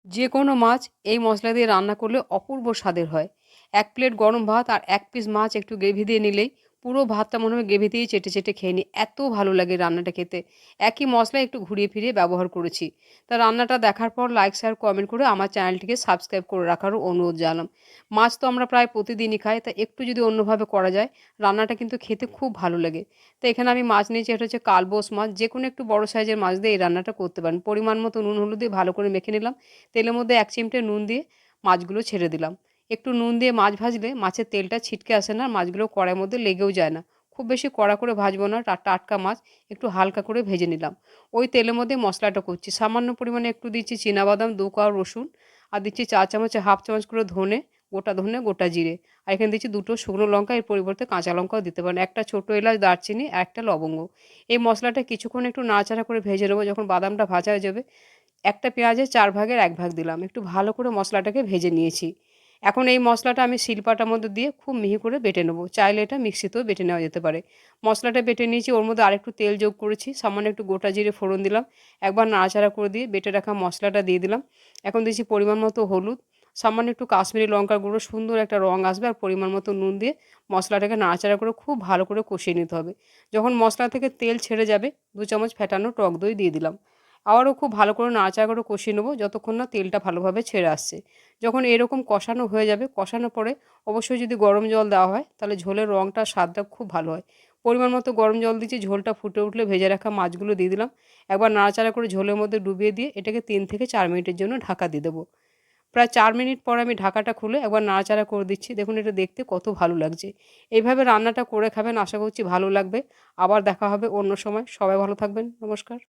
যে কোনো মাছ এই মশলা দিয়ে রান্না করলে অপূর্ব স্বাদের হয়। ১ প্লেট গরম ভাত আর ১ পিস মাছ একটু গ্রেভি দিয়ে নিলেই পুরো ভাতটা মনে হয় গ্রেভি দিয়েই চেটে, চেটে খেয়ে নিই। এত ভালো লাগে রান্নাটা খেতে। একই মশলা একটু ঘুরিয়ে ফিরিয়ে ব্যবহার করেছি। তা রান্নাটা দেখার পর লাইক, শেয়ার, কমেন্ট করে আমার চ্যানেলটিকে সাবস্ক্রাইব করে রাখারও অনুরোধ জানালাম। মাছ তো আমরা প্রায় প্রতিদিনই খাই। তা একটু যদি অন্যভাবে করা যায়, রান্নাটা কিন্তু খেতে খুব ভালো লাগে। তো এখানে আমি মাছ নিয়েছি, এটা হচ্ছে কালবোস মাছ। যেকোনো একটু বড় সাইজের মাছ দিয়ে এই রান্নাটা করতে পারেন। পরিমাণ মতো নুন, হলুদ দিয়ে ভালো করে মেখে নিলাম। তেলের মধ্যে ১ চিমটে নুন দিয়ে মাছগুলো ছেড়ে দিলাম। একটু নুন দিয়ে মাছ ভাজলে মাছের তেলটা ছিটকে আসে না, মাছগুলো কড়াইয়ের মধ্যে লেগেও যায় না। খুব বেশি কড়া করে ভাজবো না, টাটকা মাছ একটু হালকা করে ভেজে নিলাম। ওই তেলের মধ্যে মশলাটা করছি। সামান্য পরিমাণে একটু দিচ্ছি চিনাবাদাম, ২ কোয়া রসুন, আর দিচ্ছি ৪ চামচে 1/2 চামচ করে ধনে, গোটা জিরে। আর এখানে দিচ্ছি ২ টো শুকনো লঙ্কা, এর পরিবর্তে কাঁচা লঙ্কাও দিতে পারেন। একটা ছোট এলাচ, দারচিনি আর একটা লবঙ্গ। এই মশলাটা কিছুক্ষণ একটু নাড়াচাড়া করে ভেজে নেবো। যখন বাদামটা ভাজা হয়ে যাবে, একটা পেঁয়াজের ৪ ভাগের ১ ভাগ দিলাম। একটু ভালো করে মশলাটাকে ভেজে নিয়েছি। এখন এই মশলাটা আমি শিলপাটার মধ্যে দিয়ে খুব মিহি করে বেটে নেবো। চাইলে এটা মিক্সিতেও বেটে নেওয়া যেতে পারে। মশলাটা বেটে নিয়েছি, ওর মধ্যে আরেকটু তেল যোগ করেছি। সামান্য একটু গোটা জিরে ফোড়ন দিলাম। একবার নাড়াচাড়া করে দিয়ে বেটে রাখা মশলাটা দিয়ে দিলাম। এখন দিচ্ছি পরিমাণ মতো হলুদ, সামান্য একটু কাশ্মীরি লঙ্কার গুঁড়ো, সুন্দর একটা রং আসবে, আর পরিমাণ মতো নুন দিয়ে মশলাটাকে নাড়াচাড়া করে খুব ভালো করে কষিয়ে নিতে হবে। যখন মশলা থেকে তেল ছেড়ে যাবে, ২ চামচ ফেটানো টক দই দিয়ে দিলাম। আবারও খুব ভালো করে নাড়াচাড়া করে কষিয়ে নেবো যতক্ষণ না তেলটা ভালোভাবে ছেড়ে আসছে। যখন এরকম কষানো হয়ে যাবে, কষানোর পরে অবশ্যই যদি গরম জল দেওয়া হয় তাহলে ঝোলের রঙটা, স্বাদটা খুব ভালো হয়। পরিমাণ মতো গরম জল দিচ্ছি, ঝোলটা ফুটে উঠলে ভেজে রাখা মাছগুলো দিয়ে দিলাম। একবার নাড়াচাড়া করে ঝোলের মধ্যে ডুবিয়ে দিয়ে এটাকে ৩ থেকে ৪ মিনিটের জন্য ঢাকা দিয়ে দেবো। প্রায় ৪ মিনিট পর আমি ঢাকাটা খুলে একবার নাড়াচাড়া করে দিচ্ছি। দেখুন এটা দেখতে কত ভালো লাগছে। এইভাবে রান্নাটা করে খাবেন, আশা করছি ভালো লাগবে। আবার দেখা হবে অন্য সময়। সবাই ভালো থাকবেন। নমস্কার।